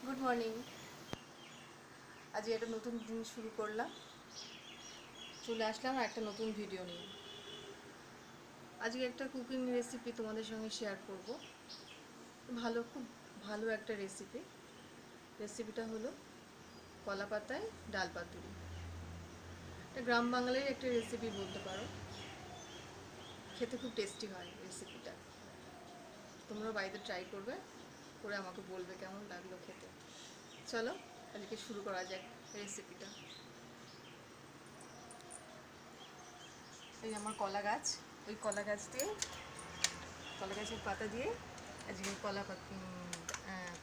Good morning. আজকে একটা নতুন দিন শুরু করলাম, চলে আসলাম একটা নতুন ভিডিও নিয়ে। আজকে একটা কুকিং রেসিপি তোমাদের সঙ্গে শেয়ার করব। খুব ভালো একটা রেসিপিটা হলো কলা পাতায় ডাল পাতুরি। এটা গ্রাম বাংলার একটা রেসিপি বলতে পারো। খেতে খুব টেস্টি হয় রেসিপিটা। তোমরা বাড়িতে ট্রাই করবে, করে আমাকে বলবে কেমন লাগলো খেতে। চলো আজকে শুরু করা যাক রেসিপিটা। এই আমার কলা গাছ, ওই কলা গাছের পাতা দিয়ে আজকে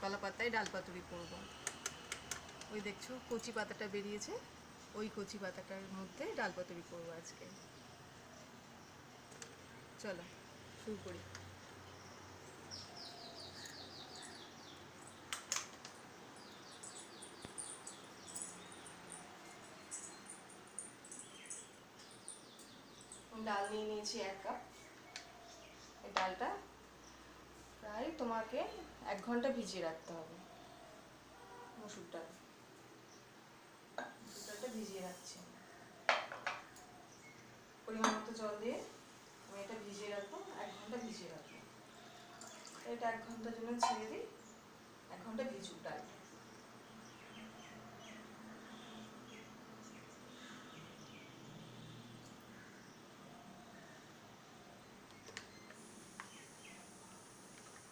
কলা পাতায় ডাল পাতুরি করব। ওই দেখছো কচি পাতাটা বেরিয়েছে, ওই কচি পাতাটার মধ্যে ডাল পাতুরি করবো আজকে। চলো শুরু করি। ডাল নিয়ে নিয়েছি 1 কাপ। এই ডালটা প্রায় তোমাকে 1 ঘন্টা ভিজিয়ে রাখতে হবে। মসুর ডালটা ভিজিয়ে রাখছি। পরিমাণ মতো জল দিয়ে আমি এটা ভিজিয়ে রাখবো, 1 ঘন্টা ভিজিয়ে রাখবো। এটা 1 ঘন্টার জন্য ছেড়ে দিই, 1 ঘন্টা ভিজুক ডালটা।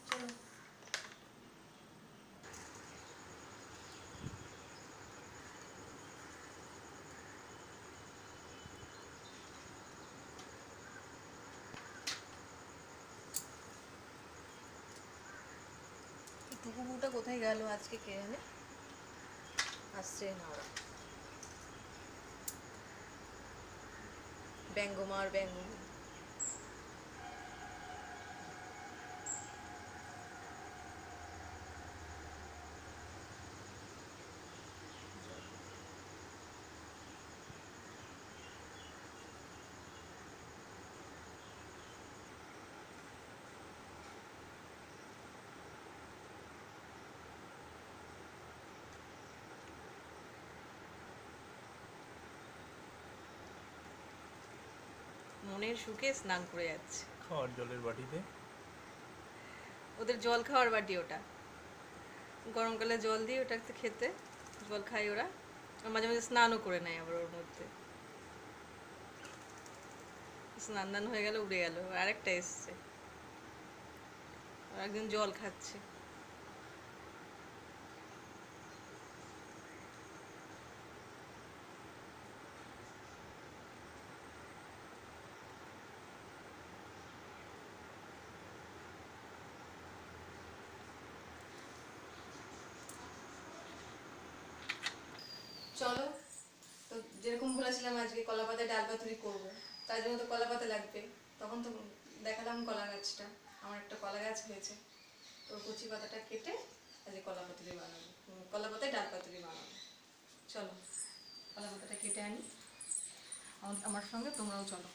চলো টুকুটা কোথায় গেল আজকে কে জানে, আসছে না ওরা। ব্যঙ্গমার ব্যঙ্গ। মনের সুখে স্নান করে যাচ্ছে খাওয়ার জলের বাটিতে। ওদের জল খাওয়ার বাটি ওটা। গরমকালে জল দিয়ে ওটাতে খেতে জল খায় ওরা, আর মাঝে মাঝে স্নানও করে নেয় আবার ওর মধ্যে। স্নান দান হয়ে গেল, উড়ে গেল, আরেকটা এসছে, আর একজন জল খাচ্ছে। চলো, তো যেরকম বলেছিলাম আজকে কলা পাতায় ডাল পাতুরি করবো, তার জন্য তো কলা পাতা লাগবে। তখন তো দেখালাম কলা গাছটা, আমার একটা কলা গাছ হয়েছে। তো কচি পাতাটা কেটে আজকে কলা পাতুরি বানাবো, কলা পাতায় ডাল পাতুরি বানাবো। চলো কলা পাতাটা কেটে আনি, আমার সঙ্গে তোমরাও চলো।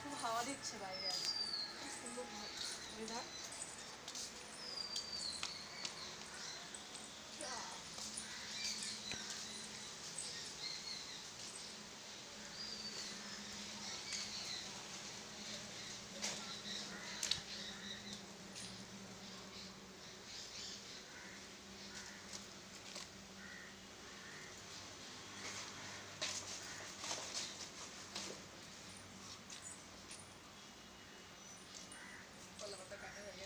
খুব হাওয়া দিচ্ছে বাইরে আজকে, খুব সুন্দর ওয়েদার। কলা পাতা কাটা হয়ে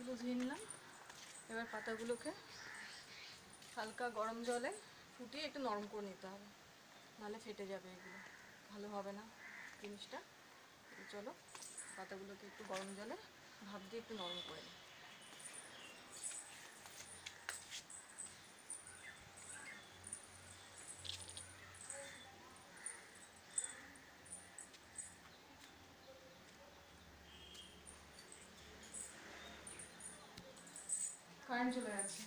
পাতাগুলো ধুয়ে নিলাম। এবার পাতাগুলোকে হালকা গরম জলে ফুটিয়ে একটু নরম করে নিতে হবে, নাহলে ফেটে যাবে, এগুলো ভালো হবে না জিনিসটা। চলো পাতাগুলোকে একটু গরম জলে ভাপ দিয়ে একটু নরম করে নিই। কারেন্ট চলে গেছে।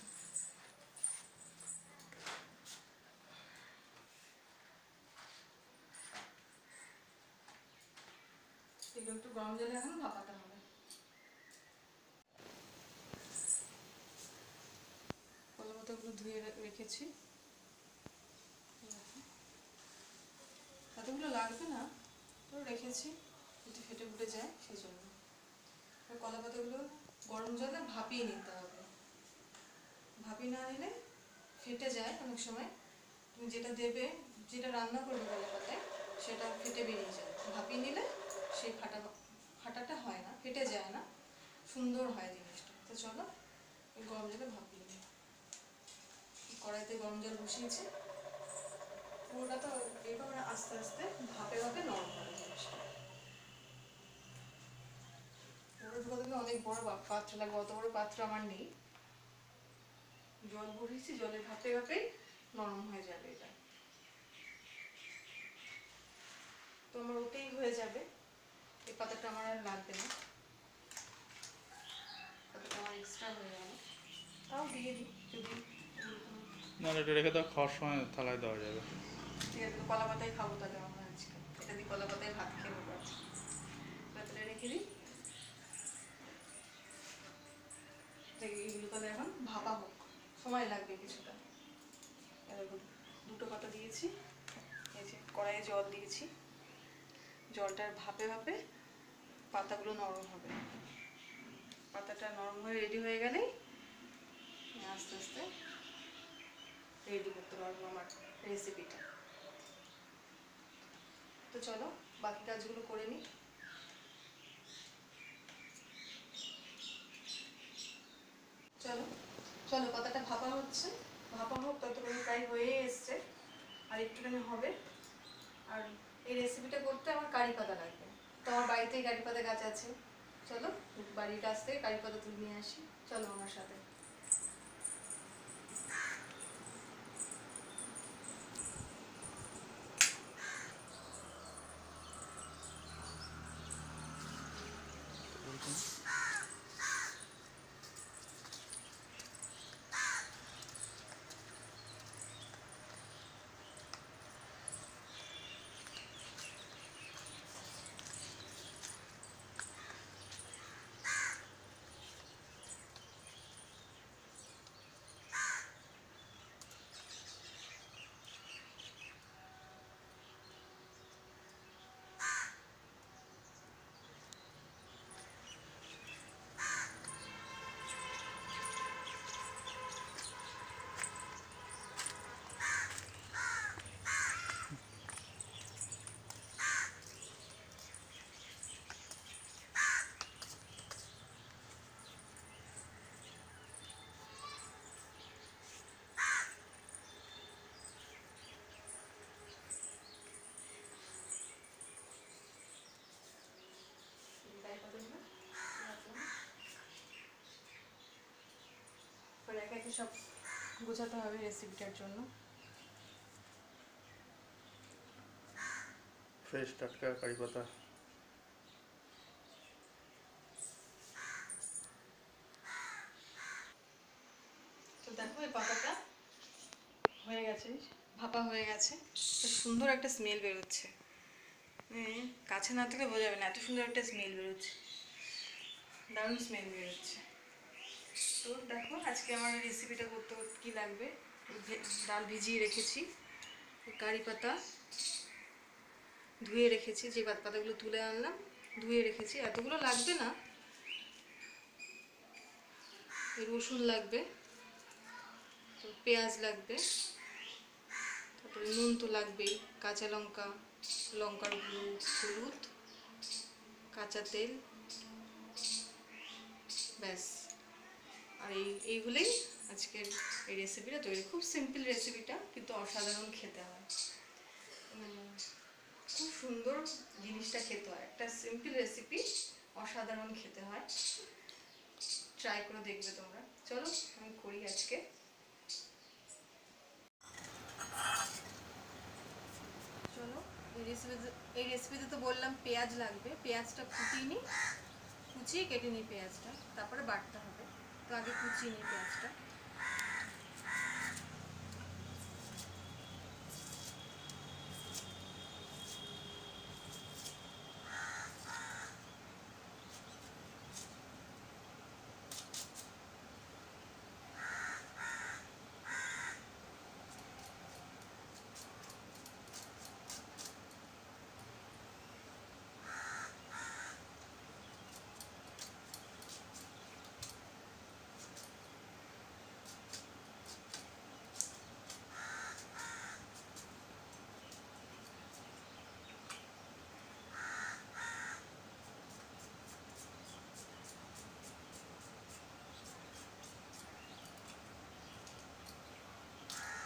এগুলো একটু গরম জলে এখন ভাপাতে হবে। কলা পাতাগুলো ধুয়ে রেখেছি, এতগুলো লাগবে না তো রেখেছি, যদি ফেটে ফুটে যায় সেই জন্য। কলা পাতাগুলো গরম জলে ভাপিয়ে নিতে হবে, ভাপিয়ে না নিলে ফেটে যায় অনেক সময়। তুমি যেটা দেবে, যেটা রান্না করবে কলা পাতায়, সেটা ফেটে বেরিয়ে যায়। ভাপিয়ে নিলে সেই ফাটাটা হয় না, ফেটে যায় না, সুন্দর হয় জিনিসটা। তো চলো গরম জলে ভাপিয়ে নিই। কড়াইতে গরম জল বসিয়েছি, পুরোটা তো এভাবে আস্তে আস্তে ভাপে ভাপে নরম হবে জিনিসটা। পুরো অনেক বড় পাত্র লাগবে, অত বড় পাত্র আমার নেই। জল বসিয়েছি, জলে ভাপে ভাপে নরম হয়ে যাবে এটা। তো আমার ওতেই হয়ে যাবে, এই পাতাটা আমার আর লাগবে না, পাতাটা আমার এক্সট্রা হয়ে গেল। তাও দিয়ে দিই যদি, নাহলে এটা রেখে দাও, খাওয়ার সময় থালায় দেওয়া যাবে। ঠিক আছে, কলা পাতায় খাবো তাহলে আমরা আজকে, এটা দিয়ে কলা পাতায় ভাত খেয়ে নেবো আজকে। পাতাটা রেখে দিই, এইগুলো তাহলে এখন ভাপা হোক, সময় লাগবে কিছুটা। এরকম দুটো পাতা দিয়েছি, এই যে কড়াইয়ে জল দিয়েছি, জলটার ভাপে ভাপে পাতাগুলো নরম হবে। পাতাটা নরম হয়ে রেডি হয়ে গেলেই আস্তে আস্তে রেডি করতে পারবো আমার রেসিপিটা। তো চলো বাকি কাজগুলো করে নিই। চলো চলো পাতাটা ভাপা হচ্ছে, ভাপা হোক, ততক্ষণ প্রায় হয়ে এসছে, আর একটুখানি হবে। আর এই রেসিপিটা করতে আমার কারি পাতা লাগবে, তো আমার বাড়িতেই কারি পাতা গাছ আছে। চলো বাড়ির কাছ থেকে কারি পাতা তুলে নিয়ে আসি, চলো আমার সাথে। একে একে সব গোছাতে হবে রেসিপিটার জন্য। ফ্রেশ টাটকা কারি পাতা। তো দেখো এই পাতাটা হয়ে গেছে, ভাপা হয়ে গেছে, সুন্দর একটা স্মেল বেরোচ্ছে, কাছে না থেকে বোঝা যাবে না, এত সুন্দর একটা স্মেল বেরোচ্ছে, দারুণ স্মেল বেরোচ্ছে। তো দেখো আজকে আমার রেসিপিটা করতে কী লাগবে। ডাল ভিজিয়ে রেখেছি, কারি পাতা ধুয়ে রেখেছি, যে পাতাগুলো তুলে আনলাম ধুয়ে রেখেছি, এতগুলো লাগবে না। রসুন লাগবে, পেঁয়াজ লাগবে, তারপরে নুন তো লাগবেই, কাঁচা লঙ্কা, লঙ্কার গুঁড়ো, হলুদ, কাঁচা তেল, ব্যাস আর এইগুলোই আজকের এই রেসিপিটা তৈরি। খুব সিম্পল রেসিপিটা, কিন্তু অসাধারণ খেতে হয়। খুব সুন্দর জিনিসটা খেতে হয়, একটা সিম্পল রেসিপি অসাধারণ খেতে হয়। ট্রাই করে দেখবে তোমরা। চলো আমি করি আজকে। চলো এই রেসিপিতে তো বললাম পেঁয়াজ লাগবে, পেঁয়াজটা কুচিয়ে কেটে নিই পেঁয়াজটা, তারপরে বাটতে হবে। তো আগে কুচিয়ে নিই পেঁয়াজটা।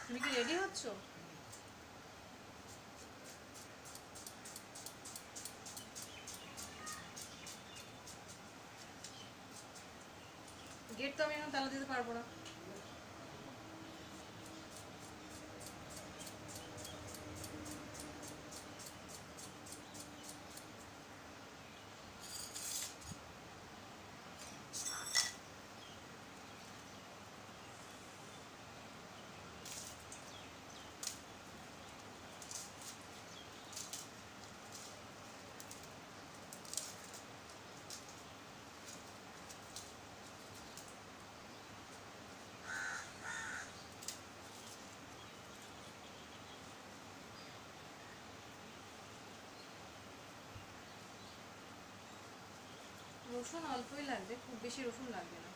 তুমি কি রেডি হচ্ছ? গেট তো আমি এখন তালা দিতে পারবো না। রসুন অল্পই লাগবে, খুব বেশি রসুন লাগবে না।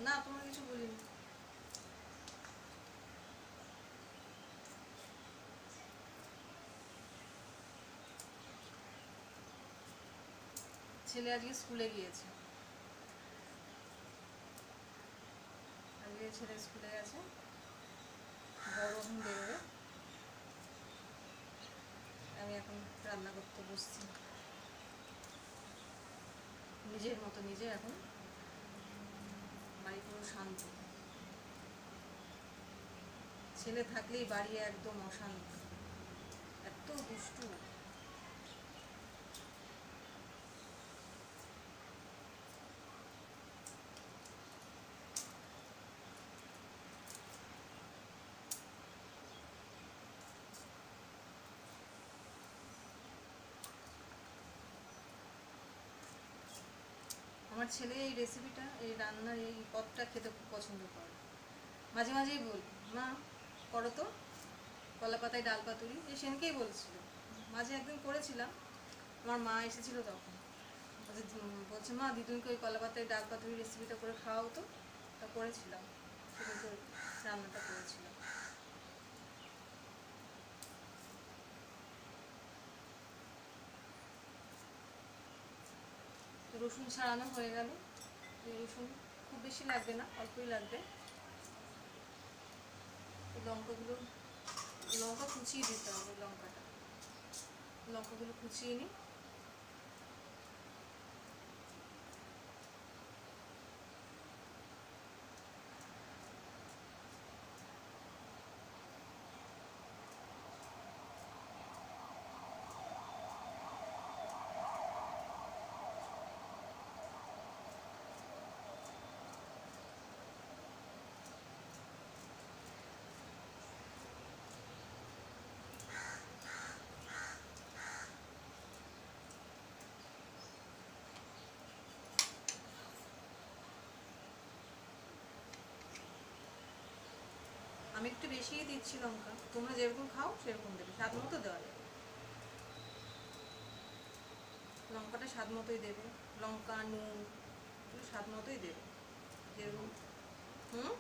না, তোমার কিছু বলিনি। ছেলে আজকে স্কুলে গিয়েছে, আজকে ছেলে স্কুলে গেছে। বড় এখন বেরোবে, আমি এখন রান্না করতে বসছি নিজের মতো নিজে। এখন বাড়ি পুরো শান্ত, ছেলে থাকলেই বাড়ি একদম অশান্ত, এত দুষ্টু। আমার ছেলে এই রেসিপিটা, এই রান্নার এই পদটা খেতে খুব পছন্দ করে। মাঝে মাঝেই বল, মা করো তো কলা পাতায় ডাল পাতুরি। এই সেনকেই বলছিল, মাঝে একদিন করেছিলাম, আমার মা এসেছিল তখন। বলছে মা দিদুনকে ওই কলা পাতায় ডাল পাতুরি রেসিপিটা করে খাওয়াও তো। তা করেছিলাম, সেদিনকে রান্নাটা করেছিলাম। রসুন ছাড়ানো হয়ে গেল। রসুন খুব বেশি লাগবে না, অল্পই লাগবে। লঙ্কাগুলো, লঙ্কা কুচিয়ে দিতে হবে। লঙ্কাগুলো কুচিয়ে নিই। আমি একটু বেশিই দিচ্ছি লঙ্কা, তোমরা যেরকম খাও সেরকম দেবে, স্বাদ মতো দেওয়া যাবে। লঙ্কাটা স্বাদ মতোই দেবে, লঙ্কা নুন এগুলো স্বাদ মতোই দেবে যেরকম। হুম,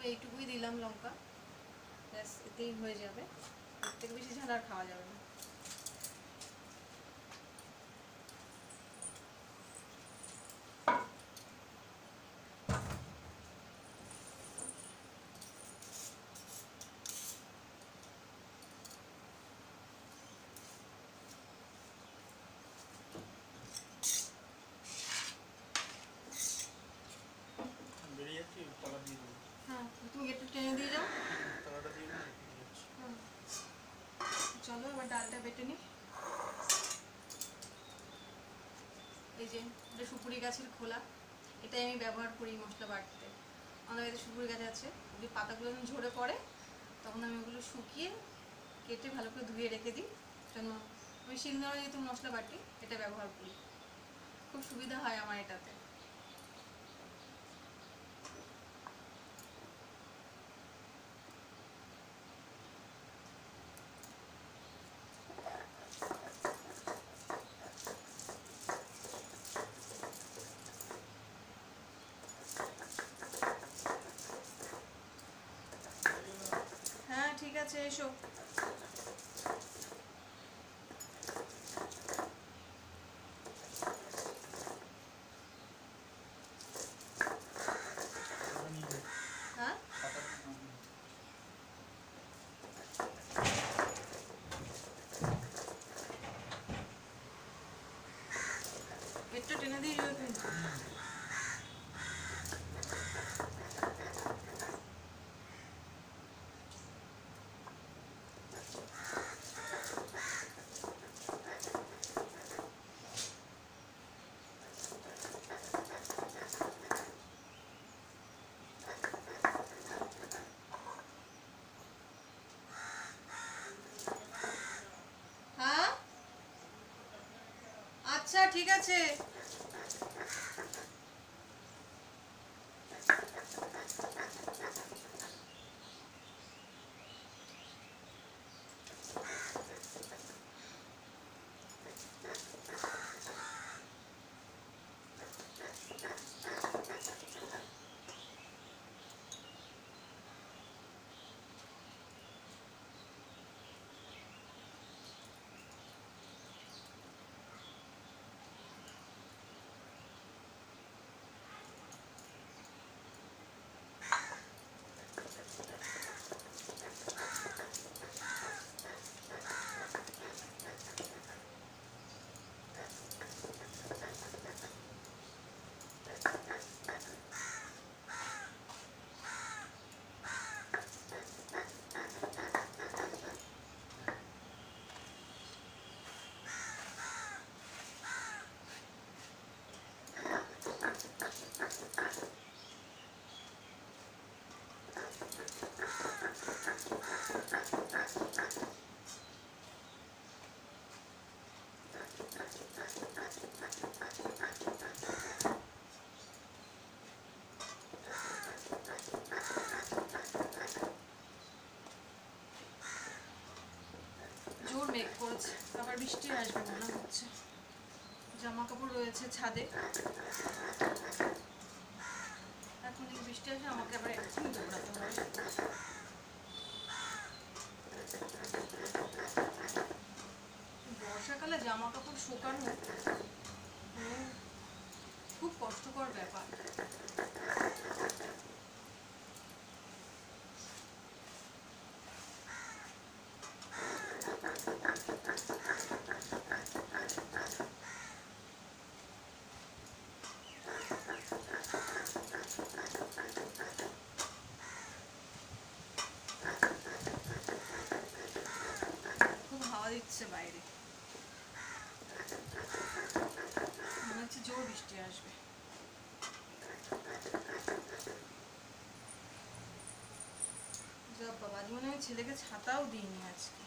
এইটুকুই দিলাম লঙ্কা, ব্যাস এতেই হয়ে যাবে। এর থেকে বেশি ঝাল আর খাওয়া যাবে না। বেরিয়ে যাচ্ছি, তলা দিয়ে দেবো। হ্যাঁ, তুমি একটু টেনে দিয়ে যাও। তলাটা দিয়ে দেবো, বেরিয়ে যাচ্ছি। চলো এবার ডালটা বেটে নিই। এই যে এটা সুপুরি গাছের খোলা, এটাই আমি ব্যবহার করি মশলা বাটতে। আমাদের বাড়িতে সুপুরি গাছ আছে, যদি পাতাগুলো যখন ঝরে পড়ে তখন আমি ওগুলো শুকিয়ে কেটে ভালো করে ধুয়ে রেখে দিই। জন্য আমি শিলনোড়ায় যেহেতু মশলা বাটি এটা ব্যবহার করি, খুব সুবিধা হয় আমার এটাতে। হ্যাঁ ঠিক আছে, এসো। তলাটা নিয়ে যাচ্ছি। হ্যাঁ, পাতাটা নামিয়ে দিচ্ছি। পেটটা টেনে দিয়ে যাবে কিন্তু। হ্যাঁ আচ্ছা ঠিক আছে। জোর মেঘ করেছে, আবার বৃষ্টি আসবে মনে হচ্ছে। জামা কাপড় রয়েছে ছাদে, এখন যদি বৃষ্টি আসে আমাকে আবার এক্ষুনি দৌড়াতে হবে। বর্ষাকালে জামা কাপড় শুকানো খুব কষ্টকর ব্যাপার। খুব হাওয়া দিচ্ছে বাইরে, মনে হচ্ছে জোর বৃষ্টি আসবে। যা বাবা, আজ মনে হয় ছেলেকে ছাতাও দিইনি আজকে।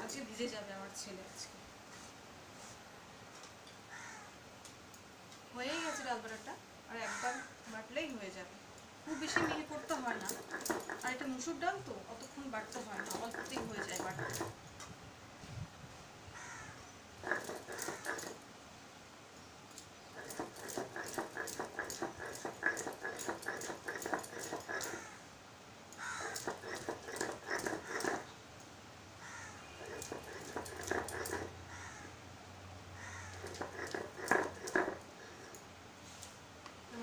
আজকে ভিজে যাবে আমার ছেলে আজকে। হয়েই গেছে ডাল বাটাটা, আর একবার বাটলেই হয়ে যাবে, খুব বেশি মিহি করতে হয় না। আর এটা মুসুর ডাল তো অতক্ষণ বাটতে হয় না, অল্পতেই হয়ে যায় বাটতে।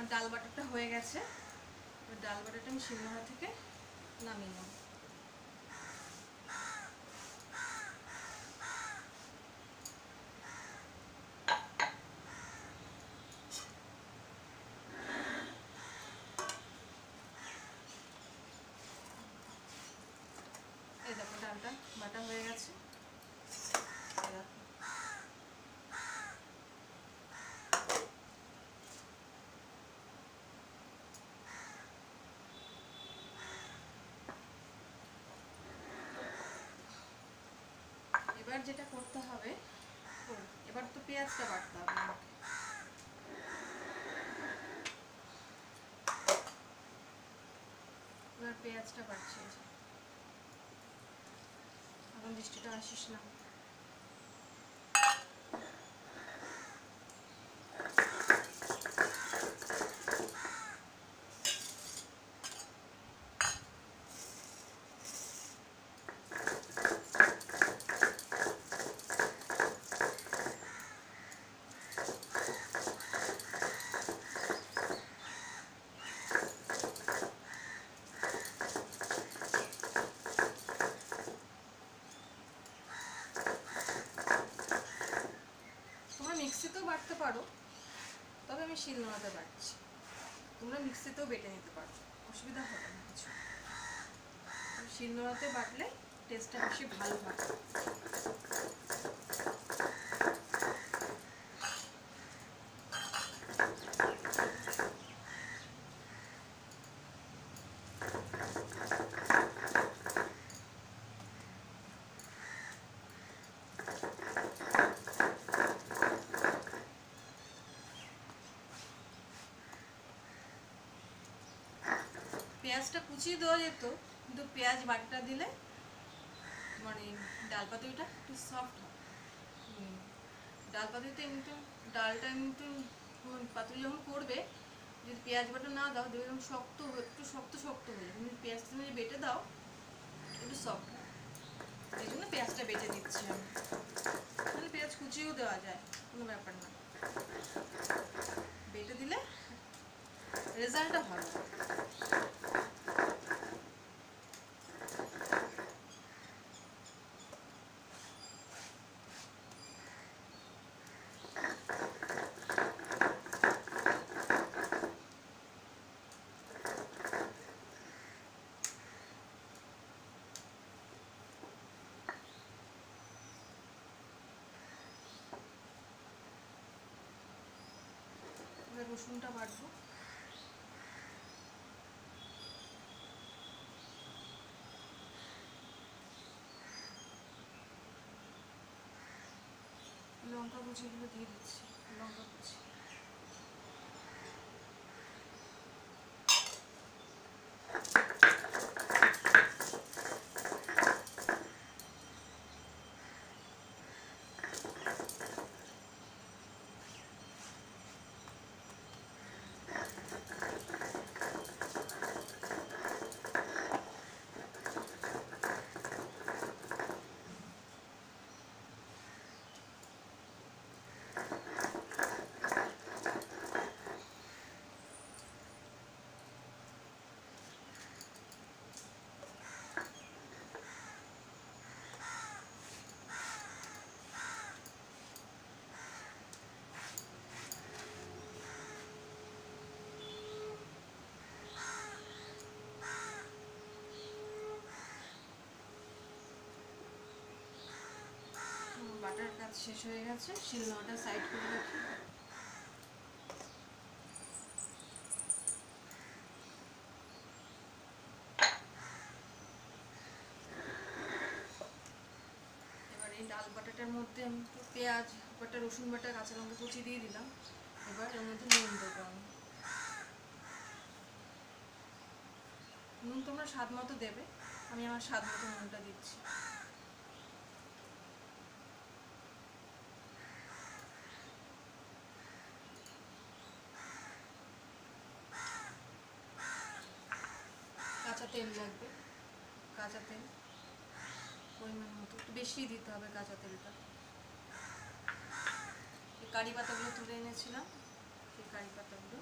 আমার ডাল বাটারটা হয়ে গেছে। এবার ডাল বাটারটা আমি শিলনোড়া থেকে নামিয়ে নেব। এই দেখো ডালটা বাটা হয়ে গেছে। এবার যেটা করতে হবে, এবার তো পেঁয়াজটা বাটতে হবে আমাকে। এবার পেঁয়াজটা বাটছি। এখন বৃষ্টিটা আসিস না। তোমরা মিক্সিতেও বাটতে পারো, তবে আমি শিলনোড়াতে বাটছি। তোমরা মিক্সিতেও বেটে নিতে পারো, অসুবিধা হবে না কিছু। শিলনোড়াতে বাটলে টেস্টটা বেশি ভালো হয়। পেঁয়াজটা কুচিয়ে দেওয়া যেত, কিন্তু পেঁয়াজ বাটাটা দিলে মানে ডাল পাতুরিটা একটু সফট হয়। ডাল পাতুরিতে এমনিতে ডালটা এমনিতে পাতুরি যখন করবে, যদি পেঁয়াজ বাটা না দাও দেখবে একটু শক্ত শক্ত হয়ে যাবে। কিন্তু পেঁয়াজটা যদি বেটে দাও একটু সফট হয়। এই জন্য পেঁয়াজটা বেটে দিচ্ছি আমি। তাহলে পেঁয়াজ কুচিয়েও দেওয়া যায়, কোনো ব্যাপার না। বেটে দিলে রেজাল্টটা ভালো হয়। এবার রসুনটা বাটবো। লঙ্কা কুচিগুলো দিয়ে দিচ্ছি, লঙ্কা কুচি। বাটার কাজ শেষ হয়ে গেছে, শিলনোড়াটা সাইড করে রাখি। এবার এই ডাল বাটাটার মধ্যে আমি পেঁয়াজ বাটা, রসুন বাটা, কাঁচা লঙ্কা কুচি দিয়ে দিলাম। এবার এর মধ্যে নুন দেবো আমি। নুন তোমরা স্বাদ মতো দেবে, আমি আমার স্বাদ মতো নুনটা দিচ্ছি। কাঁচা তেল লাগবে, কাঁচা তেল পরিমাণ মতো, একটু বেশি দিতে হবে কাঁচা তেলটা। এই কারি পাতাগুলো তুলে এনেছিলাম, সেই কারি পাতাগুলো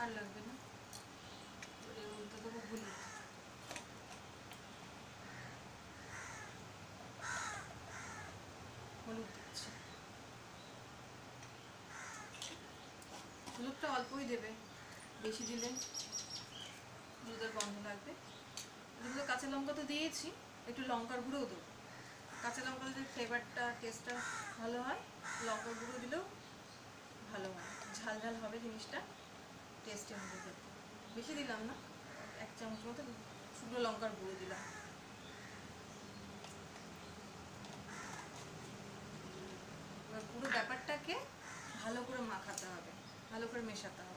আর লাগবে না, এর মধ্যে দেবো হলুদ। হলুদ দিচ্ছি, হলুদটা অল্পই দেবে, বেশি দিলে হলুদের গন্ধ লাগবে। এগুলো কাঁচা লঙ্কা তো দিয়েছি, একটু লঙ্কার গুঁড়োও দেবো। কাঁচা লঙ্কা যদি ফ্লেভারটা টেস্টটা ভালো হয়, লঙ্কার গুঁড়ো দিলেও ভালো হয়, ঝাল ঝাল হবে জিনিসটা, টেস্টের মধ্যে খেতে। বেশি দিলাম না, 1 চামচ মতো শুকনো লঙ্কার গুঁড়ো দিলাম। এবার পুরো ব্যাপারটাকে ভালো করে মাখাতে হবে, ভালো করে মেশাতে হবে।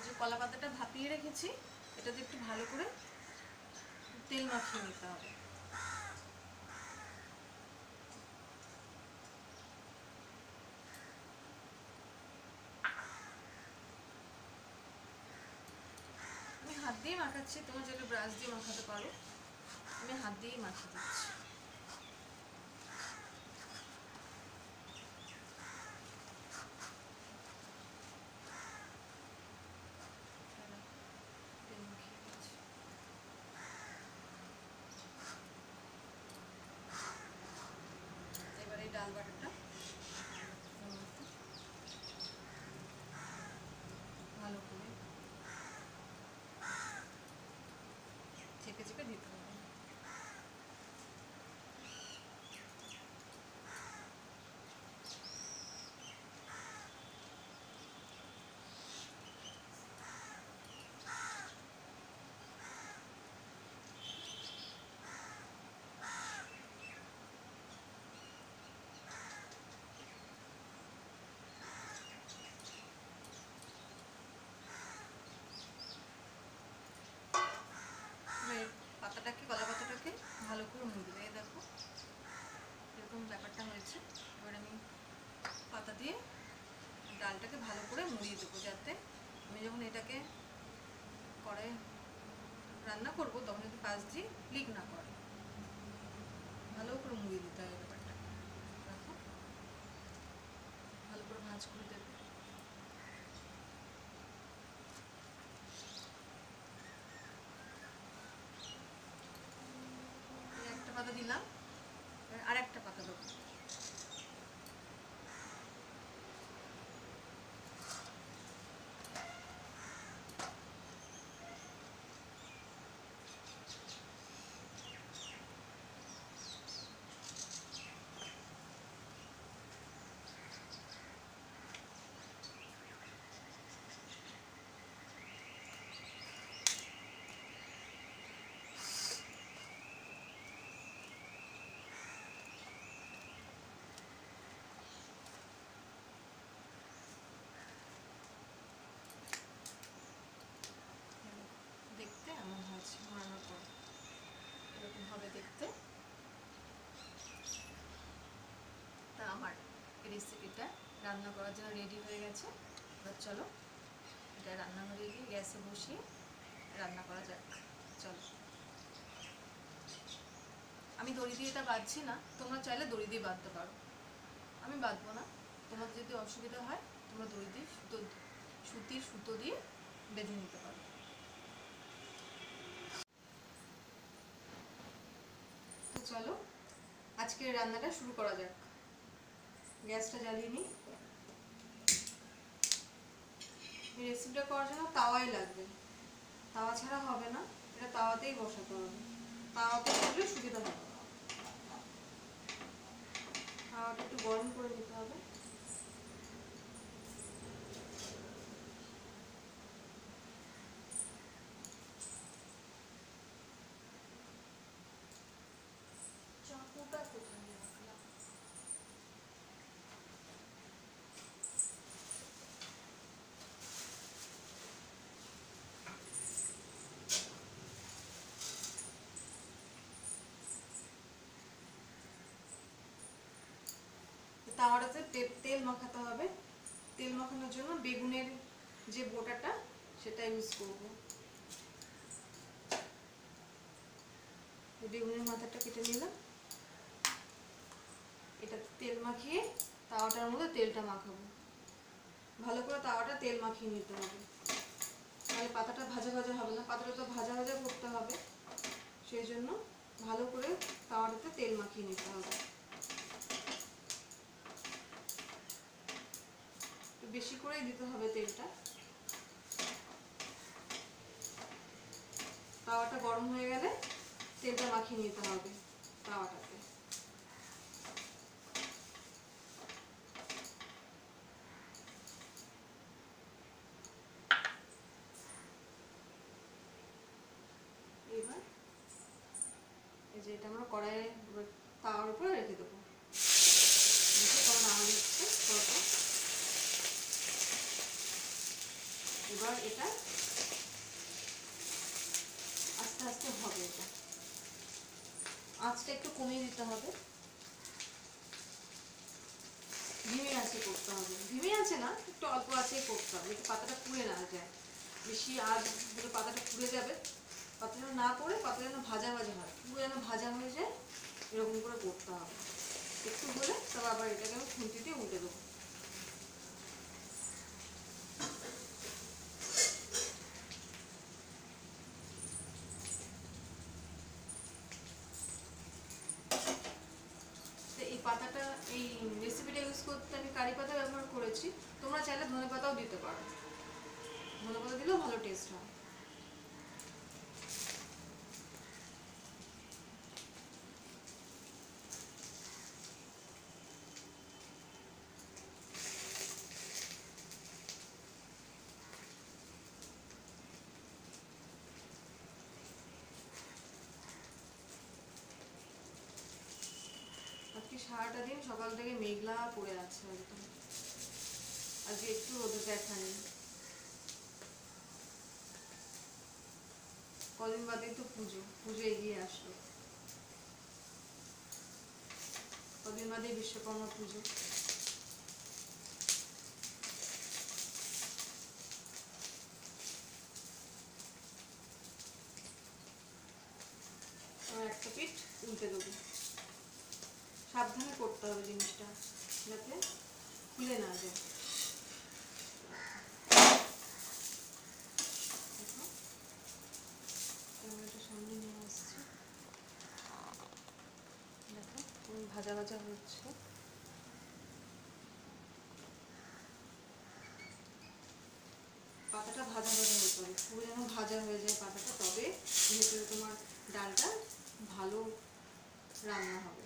যে কলা পাতাটা ভাপিয়ে রেখেছি, এটাতে একটু ভালো করে তেল মাখিয়ে নিতে হবে। আমি হাত দিয়ে মাখাচ্ছি, তোমার যেটা ব্রাশ দিয়ে মাখাতে পারো, আমি হাত দিয়েই মাখিয়ে দিচ্ছি। এবার এই ডাল বাটাটা ভালো করে চেপে চেপে দিতে হবে। পাতাটাকে, কলা পাতাটাকে ভালো করে মুড়ে দেবে। দেখো এরকম ব্যাপারটা হয়েছে। এবার আমি পাতা দিয়ে ডালটাকে ভালো করে মুড়িয়ে দেবো, যাতে আমি যখন এটাকে কড়াই রান্না করবো তখন একটু পাশ দিয়ে লিক না করে। ভালো করে মুড়িয়ে দিতে হবে ব্যাপারটা। দেখো ভালো করে ভাঁজ করে দেবে। একটা পাতা দিলাম, আর একটা পাতা দেবো। দেখতে এমন হয়েছে মোড়ানোর পর, এরকম হবে দেখতে। তা আমার রেসিপিটা রান্না করার জন্য রেডি হয়ে গেছে। এবার চলো এটা রান্নাঘরে গিয়ে গ্যাসে বসিয়ে রান্না করা যাক। চলো, আমি দড়ি দিয়ে এটা বাঁধছি না, তোমরা চাইলে দড়ি দিয়ে বাঁধতে পারো, আমি বাঁধবো না। তোমাদের যদি অসুবিধা হয় তোমরা দড়ি দিয়ে সুতির সুতো দিয়ে বেঁধে নিতে পারো। তো চলো আজকের রান্নাটা শুরু করা যাক। গ্যাসটা জ্বালিয়ে নিই। এই রেসিপিটা করার জন্য তাওয়াই লাগবে, তাওয়া ছাড়া হবে না, এটা তাওয়াতেই বসাতে হবে। তাওয়াতে করলে সুবিধা হবে। তাওয়াটা একটু গরম করে নিতে হবে। চাকুটা কোথায় রাখলাম? তাওয়াটাতে তেল মাখাতে হবে। তেল মাখানোর জন্য বেগুনের যে বোটাটা সেটা ইউজ করব। বেগুনের মাথাটা কেটে নিলাম। এটা তেল মাখিয়ে তাওয়াটার মধ্যে তেলটা মাখাবো। ভালো করে তাওয়াটা তেল মাখিয়ে নিতে হবে, তাহলে পাতাটা ভাজা ভাজা হবে না। পাতাটা তো ভাজা ভাজা করতে হবে, সেই জন্য ভালো করে তাওয়াটাতে তেল মাখিয়ে নিতে হবে। বেশি করেই দিতে হবে তেলটা। তাওয়াটা গরম হয়ে গেলে তেলটা মাখিয়ে নিতে হবে তাওয়াটাতে। এবার এই যে এটা আমরা কড়াইয়ে তাওয়ার উপরে রেখে দেবো। কেমন আওয়াজ হচ্ছে কড়াটা। এবার এটা আস্তে আস্তে হবে। এটা আঁচটা একটু কমিয়ে দিতে হবে, ধিমে আঁচে করতে হবে। ধিমে আঁচে না, একটু অল্প আঁচেই করতে হবে, একটু পাতাটা পুড়ে না যায়। বেশি আঁচ দিলে পাতাটা পুড়ে যাবে। পাতাটা না পড়ে পাতাটা যেন ভাজা ভাজা হয়, পুরো যেন ভাজা হয়ে যায়, এরকম করে করতে হবে। একটু হলে তবে আবার এটাকে আমি খুন্তি দিয়ে উল্টে দেবো। এই পাতাটা, এই রেসিপিটা ইউজ করতে আমি কারি পাতা ব্যবহার করেছি। তোমরা চাইলে ধনে পাতাও দিতে পারো, ধনে পাতা দিলেও ভালো টেস্ট হয়। আজকে সারাটা দিন সকাল থেকে মেঘলা পড়ে আছে একদম। আজকে একটু রোদ দেখানি। কদিন বাদেই তো পুজো, পুজো এগিয়ে আসলো। কদিন বাদে বিশ্বকর্মা পুজো। একটা পিঠ উল্টে দেবো। সাবধানে করতে হবে জিনিসটা, যাতে খুলে না যায়। ক্যামেরাটা সামনে নিয়ে আসছি, দেখো ভাজা ভাজা হচ্ছে। পাতাটা ভাজা ভাজা হতে হবে, পুরো যেন ভাজা হয়ে যায় পাতাটা, তবে ভেতরে তোমার ডালটা ভালো রান্না হবে।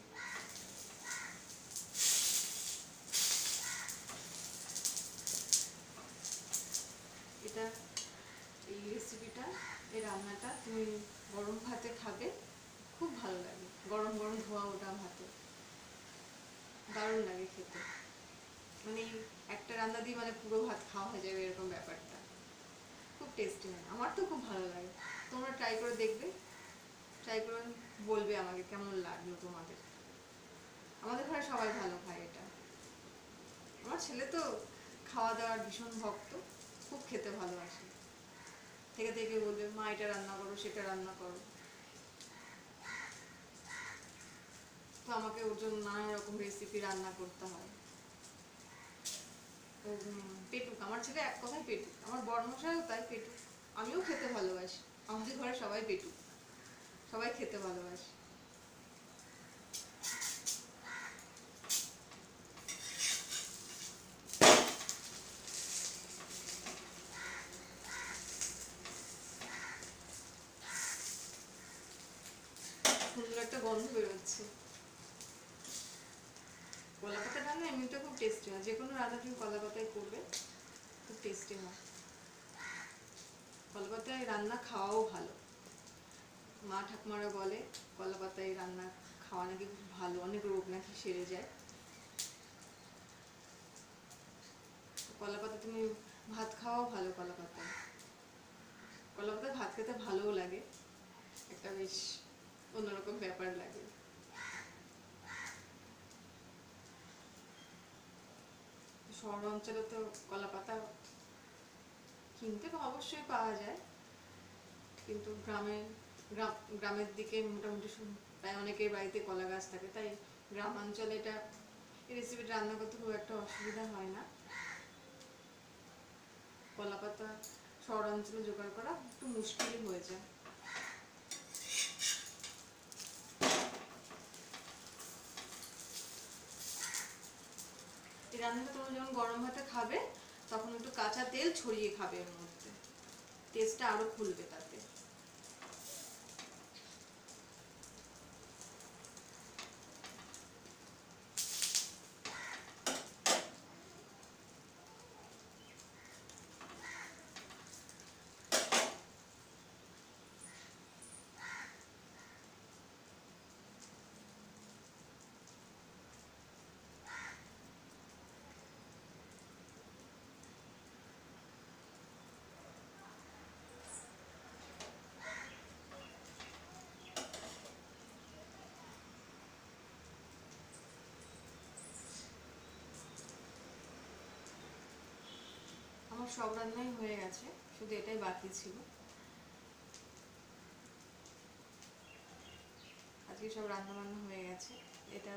এটা, এই রেসিপিটা, এই রান্নাটা তুমি গরম ভাতে খাবে, খুব ভালো লাগে। গরম গরম ধোয়া ওটা ভাতে দারুণ লাগে খেতে। মানে একটা রান্না দিয়ে মানে পুরো ভাত খাওয়া হয়ে যাবে, এরকম ব্যাপারটা খুব টেস্টি হয়। আমার তো খুব ভালো লাগে। তোমরা ট্রাই করে দেখবে, ট্রাই করে বলবে আমাকে কেমন লাগলো তোমাদের। আমাদের ঘরে সবাই ভালো খায় এটা। আমার ছেলে তো খাওয়া দাওয়ার ভীষণ ভক্ত, খুব খেতে ভালোবাসে। থেকে থেকে বলবে মা এটা রান্না করো, সেটা রান্না করো। তো আমাকে ওর জন্য নানা রকম রেসিপি রান্না করতে হয়। পেটুক, আমার ছেলে এক কথায় পেটুক। আমার বড়মশাইও তাই পেটুক। আমিও খেতে ভালোবাসি। আমাদের ঘরে সবাই পেটুক, সবাই খেতে ভালোবাসে। একটা গন্ধ বেরোচ্ছে। কলা পাতা রান্না এমনিতে খুব টেস্টি হয়, যে কোনো রান্না তুমি কলা পাতায় করবে খুব টেস্টি হয়। কলা পাতায় রান্না খাওয়াও ভালো। মা ঠাকুমারা বলে কলা পাতায় রান্না খাওয়া নাকি খুব ভালো, অনেক রোগ নাকি সেরে যায়। কলা পাতা তুমি ভাত খাওয়াও ভালো। কলা পাতায় ভাত খেতে ভালোও লাগে, একটা বেশ অন্যরকম ব্যাপার লাগে। শহর অঞ্চলে তো কলা পাতা কিনতে অবশ্যই পাওয়া যায়, কিন্তু গ্রামের দিকে মোটামুটি প্রায় অনেকের বাড়িতে কলা গাছ থাকে, তাই গ্রামাঞ্চলে এই রেসিপিটা রান্না করতে খুব একটা অসুবিধা হয় না। কলা পাতা শহর অঞ্চলে জোগাড় করা একটু মুশকিলই হয়ে যায়। এই রান্নাটা তোমরা যখন গরম ভাতে খাবে তখন একটু কাঁচা তেল ছড়িয়ে খাবে, এর মধ্যে টেস্টটা আরো খুলবে তাতে। আমার সব রান্নাই হয়ে গেছে, শুধু এটাই বাকি ছিল। আজকে সব রান্না বান্না হয়ে গেছে, এটা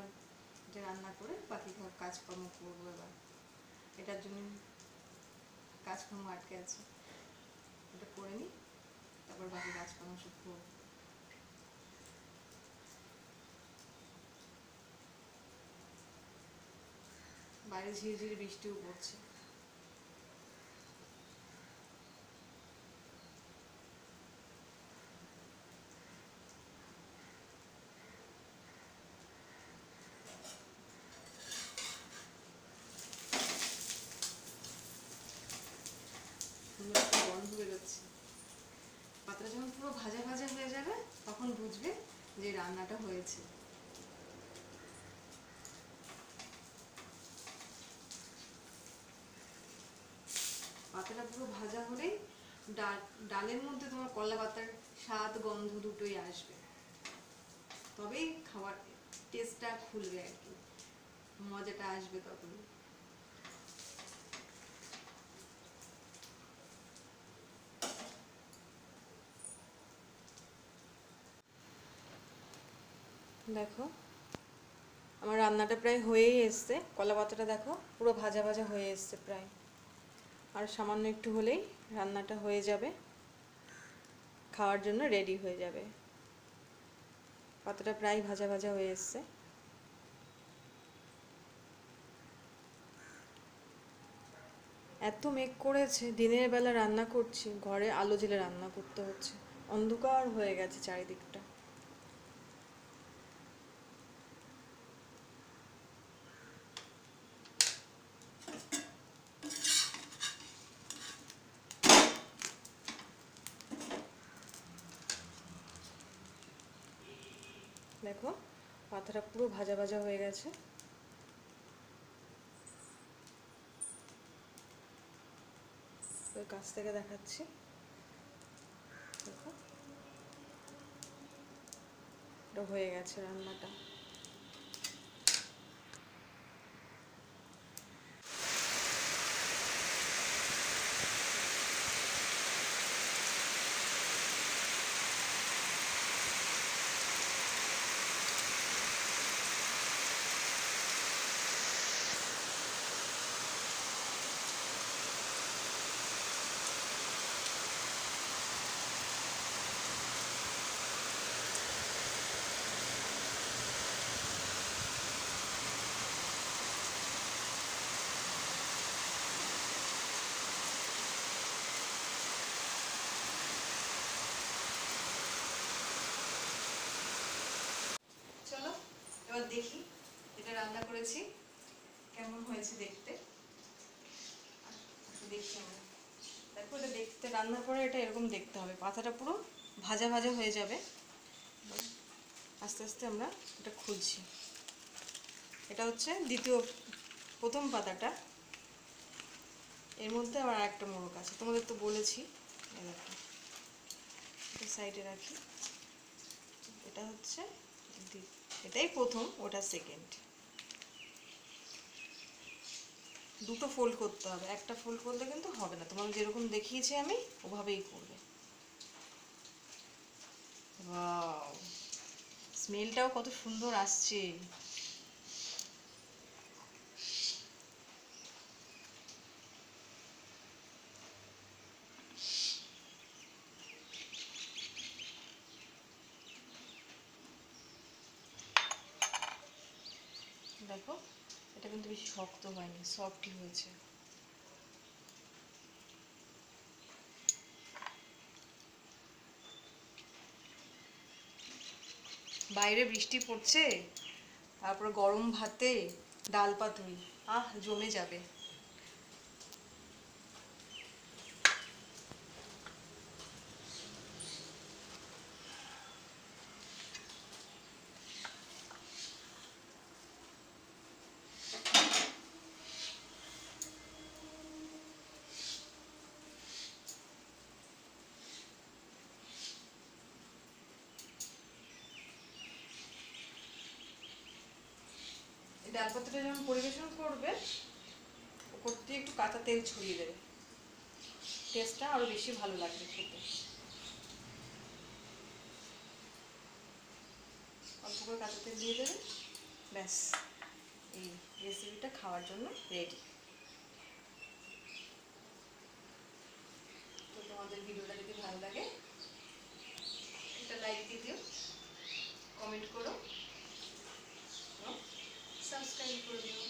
রান্না করে বাকি সব কাজকর্ম করবো। এবার এটার জন্য কাজকর্ম আটকে আছে, এটা করে নিই, তারপর বাকি কাজকর্ম সব করবো। বাইরে ঝিরিঝিরি বৃষ্টিও পড়ছে। সুন্দর একটা গন্ধ বেরোচ্ছে। পাতাটা যখন পুরো ভাজা ভাজা হয়ে যাবে তখন বুঝবে যে রান্নাটা হয়েছে। পাতাটা পুরো ভাজা হলেই ডালের মধ্যে তোমার কলা পাতার স্বাদ গন্ধ দুটোই আসবে, তবেই খাবার টেস্টটা খুলবে আর কি, মজাটা আসবে তখন। দেখো আমার রান্নাটা প্রায় হয়েই এসছে। কলা পাতাটা দেখো পুরো ভাজা ভাজা হয়ে এসছে প্রায়, আর সামান্য একটু হলেই রান্নাটা হয়ে যাবে, খাওয়ার জন্য রেডি হয়ে যাবে। পাতাটা প্রায় ভাজা ভাজা হয়ে এসছে। এত মেঘ করেছে, দিনের বেলা রান্না করছি, ঘরে আলো জ্বেলে রান্না করতে হচ্ছে, অন্ধকার হয়ে গেছে চারিদিকটা। দেখো পাতাটা পুরো ভাজা ভাজা হয়ে গেছে। ওই কাছ থেকে দেখাচ্ছি, দেখো এটা হয়ে গেছে রান্নাটা। দেখি এটা রান্না করেছি কেমন হয়েছে দেখতে। দেখছি আমরা, দেখো এটা দেখতে রান্নার পরে এটা এরকম দেখতে হবে, পাতাটা পুরো ভাজা ভাজা হয়ে যাবে। আস্তে আস্তে আমরা এটা খুলছি। এটা হচ্ছে প্রথম পাতাটা, এর মধ্যে আবার একটা মোড়ক আছে, তোমাদের তো বলেছি। এটা সাইডে রাখি। এটা হচ্ছে এটাই প্রথম, ওটা সেকেন্ড। দুটো ফোল্ড করতে হবে, একটা ফোল্ড করলে কিন্তু হবে না, তোমাকে যেরকম দেখিয়েছি আমি ওভাবেই করবে। ওয়াও, স্মেলটাও কত সুন্দর আসছে। দেখো এটা কিন্তু বেশি শক্ত হয়নি, সফটই হয়েছে। বাইরে বৃষ্টি পড়ছে, তারপরে গরম ভাতে ডাল পাতুরি, জমে যাবে। ডাল পাতুরিটা যখন পরিবেশন করবে, উপর দিয়ে একটু কাঁচা তেল ছড়িয়ে দেবে, টেস্টটা আরো বেশি ভালো লাগবে খেতে। অল্প করে কাঁচা তেল দিয়ে দেবে, ব্যাস এই রেসিপিটা খাওয়ার জন্য রেডি। তো তোমাদের ভিডিওটা যদি ভালো লাগে একটা লাইক দিয়ে দিও, কমেন্ট করো, সাবস্ক্রাইব করে দিও।